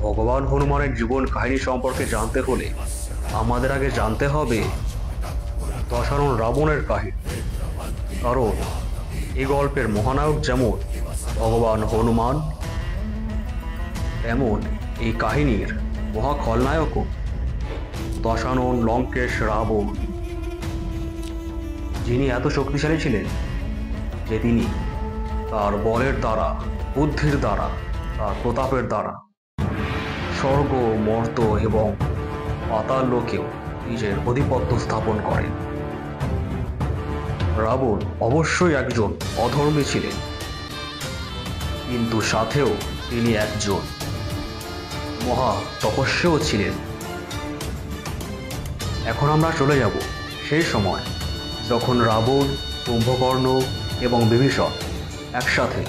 ভগবান হনুমানের জীবন কাহিনী সম্পর্কে জানতে হলে আমাদের আগে জানতে হবে দশানন রাবণের কাহিনী। কারণ এই গল্পের মহানায়ক যেমন ভগবান হনুমান, তেমন এই কাহিনীর মহা খলনায়কও দশানন লঙ্কেশ রাবণ, যিনি এত শক্তিশালী ছিলেন যে তিনি তার বলের দ্বারা, বুদ্ধির দ্বারা, তার প্রতাপের দ্বারা স্বর্গ, মর্ত এবং পাতাল লোকেও নিজের আধিপত্য স্থাপন করেন। রাবণ অবশ্যই একজন অধর্মী ছিলেন, কিন্তু সাথেও তিনি একজন মহা তপস্যাও ছিলেন। এখন আমরা চলে যাব সেই সময় যখন রাবণ, কুম্ভকর্ণ এবং বিভীষণ একসাথে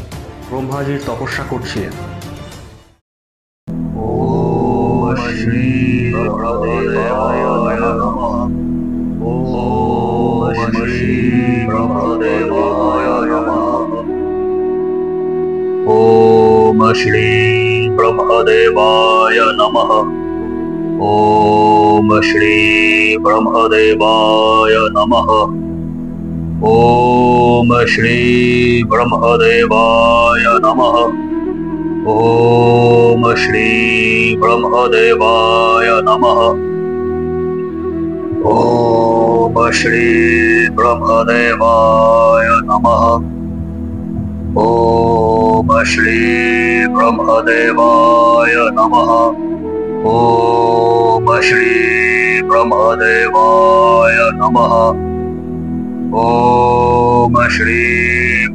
ব্রহ্মাজির তপস্যা করছিলেন। ওম শ্রী ব্রহ্মদেবায় নমঃ। ওম শ্রী ব্রহ্মদেবায় নমঃ। ওম শ্রী ব্রহ্মদেবায় নমঃ। ওম শ্রী ব্রহ্মদেবায় নমঃ। ওম শ্রী ব্রহ্মদেবায় নমঃ। ওম শ্রী ব্রহ্মদেবায় নমঃ। ওম শ্রী ব্রহ্মদেবায় নমঃ। ওম শ্রী ব্রহ্মদেবায় নমঃ। ওম শ্রী ব্রহ্মদেবায় নমঃ। ওম শ্রী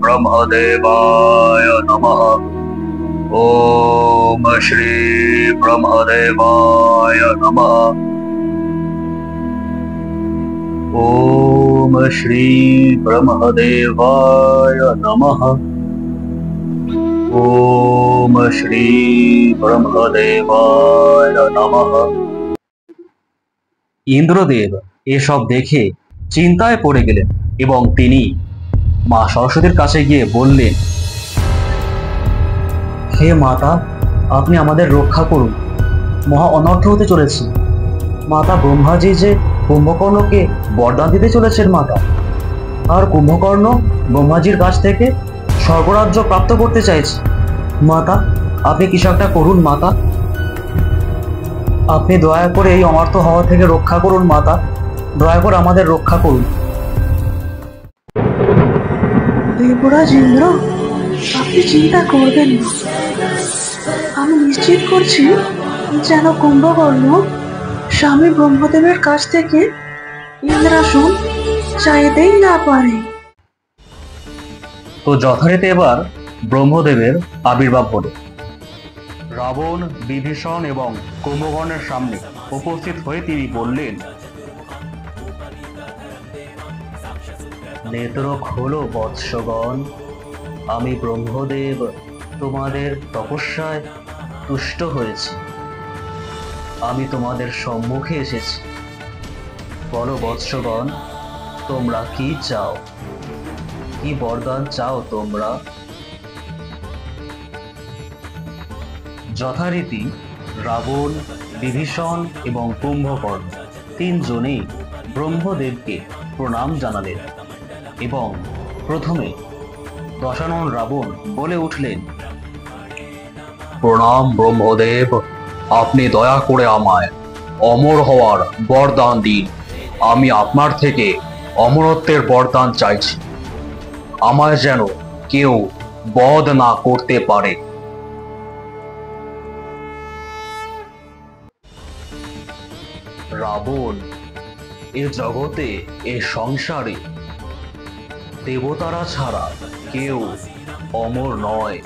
ব্রহ্মদেবায় নমঃ। ওম শ্রী ব্রহ্মদেবায় নমঃ। ওম শ্রী ব্রহ্মদেবায় নমঃ। ওম শ্রী ব্রহ্মদেবায় নমঃ। ইন্দ্রদেব এসব দেখে চিন্তায় পড়ে গেলেন এবং তিনি মা সরস্বতীর কাছে গিয়ে বললেন, হে মাতা, আপনি আমাদের রক্ষা করুন, মহা অনর্থ হতে চলেছে। মাতা, ব্রহ্মাজি যে কুম্ভকর্ণকে বরদান দিতে চলেছেন মাতা, আর কুম্ভকর্ণ ব্রহ্মাজির কাছ থেকে স্বর্গরাজ্য প্রাপ্ত করতে চাইছে। মাতা, আপনি কিছু একটা করুন মাতা, আপনি দয়া করে এই অনর্থ হওয়া থেকে রক্ষা করুন মাতা, দয়া করে আমাদের রক্ষা করুন। দেবরাজ ইন্দ্র, আপনি চিন্তা করবেন না। আমি নিশ্চিত করছি যেন কুম্ভকর্ণ স্বামী ব্রহ্মদেবের কাছ থেকে ইন্দ্রাসন চাইতেই না পারে। তো যথারীতি এবার ব্রহ্মদেবের আবির্ভাব হলো। রাবণ, বিভীষণ এবং কুম্ভকর্ণের সামনে উপস্থিত হয়ে তিনি বললেন, নেত্র খোলো বৎসগণ, আমি ব্রহ্মদেব তোমাদের তপস্যায় তুষ্ট হয়েছি। আমি তোমাদের সম্মুখে এসেছি। বলো বৎসগণ, তোমরা কি চাও? কি বরদান চাও তোমরা? যথারীতি রাবণ, বিভীষণ এবং কুম্ভকর্ণ তিনজনেই ব্রহ্মদেবকে প্রণাম জানালেন এবং প্রথমে দশানন রাবণ বলে উঠলেন, প্রণাম ব্রহ্মদেব, আপনি দয়া করে আমায় অমর হওয়ার বরদান দিন। আমি আপনার থেকে অমরত্বের বরদান চাইছি। আমায় যেন কেউ বধ না করতে পারে। রাবণ, এ জগতে, এ সংসারে দেবতারা ছাড়া কেউ অমর নয়,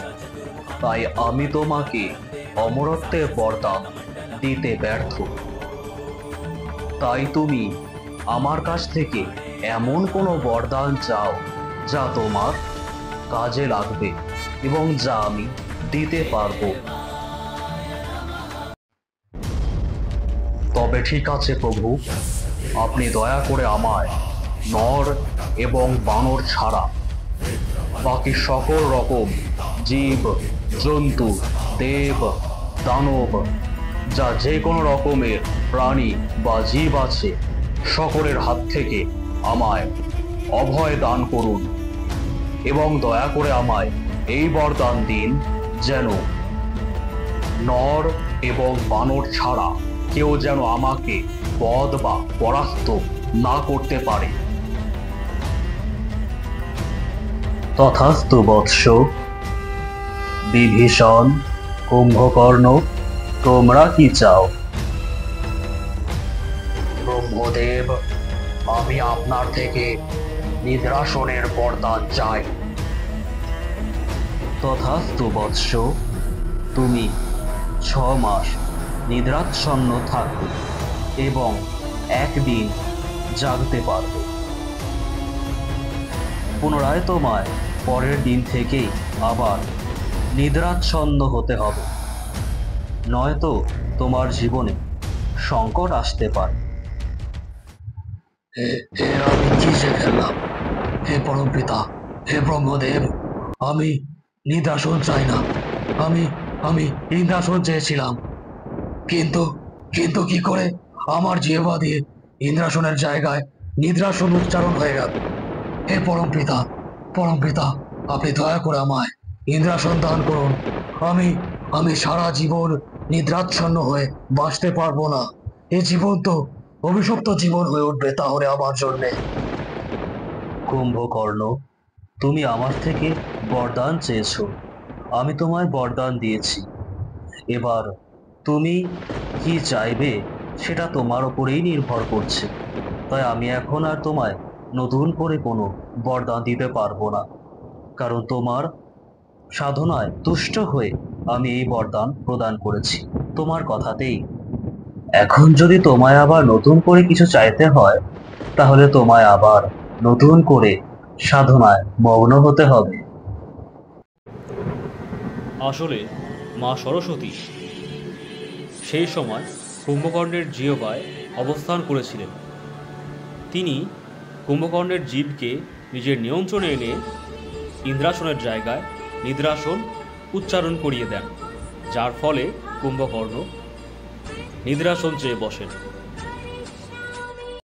তাই আমি তোমাকে অমরত্বের বরদান দিতে ব্যর্থ। তাই তুমি আমার কাছ থেকে এমন কোনো বরদান চাও যা তোমার কাজে লাগবে এবং যা আমি দিতে পারবো। তবে ঠিক আছে প্রভু, আপনি দয়া করে আমায় নর এবং বানর ছাড়া বাকি সকল রকম জীব, জন্তু, দেব, দানব, যা যে কোনো রকমের প্রাণী বা জীব আছে, সকলের হাত থেকে আমায় অভয় দান করুন এবং দয়া করে আমায় এই বরদান দিন যেন নর এবং বানর ছাড়া কেউ যেন আমাকে বধ বা পরাস্ত না করতে পারে। তথাস্তু বৎস। বিভীষণ, কুম্ভকর্ণ, তোমরা কি চাও? ব্রহ্মদেব, আমি আপনার থেকে নিদ্রাসনের বরদান চাই। তথাস্তু বৎস। তুমি 6 মাস নিদ্রাচ্ছন্ন থাকবে এবং একদিন জাগতে পারবে। পুনরায় তোমায় পরের দিন থেকেই আবার নিদ্রাচ্ছন্ন হতে হবে, নয়তো তোমার জীবনে সংকট আসতে পারে। আমি কি যে খেললাম! হে পরমপিতা, হে ব্রহ্মদেব, আমি নিদ্রাসন চাই না। আমি আমি ইন্দ্রাসন চেয়েছিলাম, কিন্তু কিন্তু কি করে আমার জিহ্বা দিয়ে ইন্দ্রাসনের জায়গায় নিদ্রাসন উচ্চারণ হয়ে গেল। হে পরমপিতা, পরমপিতা, আপনি দয়া করে আমায় ইন্দ্রাসন দান করুন। আমি আমি সারা জীবন নিদ্রাচ্ছন্ন হয়ে বাঁচতে পারবো না। এই জীবন তো অভিশপ্ত জীবন হয়ে উঠবে তাহলে আমার জন্যে। কুম্ভকর্ণ, তুমি আমার থেকে বরদান চেয়েছো, আমি তোমায় বরদান দিয়েছি। এবার তুমি কি চাইবে সেটা তোমার উপরেই নির্ভর করছে। তাই আমি এখন আর তোমায় নতুন করে কোনো বরদান দিতে পারবো না, কারণ তোমার সাধনায় তুষ্ট হয়ে আমি এই বরদান প্রদান করেছি তোমার কথাতেই। এখন যদি তোমায় আবার নতুন করে কিছু চাইতে হয়, তাহলে তোমায় আবার নতুন করে সাধনায় মগ্ন হতে হবে। আসলে মা সরস্বতী সেই সময় কুম্ভকর্ণের জিহ্বায় অবস্থান করেছিলেন। তিনি কুম্ভকর্ণের জীবকে নিজের নিয়ন্ত্রণে এনে ইন্দ্রাসনের জায়গায় নিদ্রাসন উচ্চারণ করিয়ে দেন, যার ফলে কুম্ভকর্ণ নিদ্রাসন চেয়ে বসেন।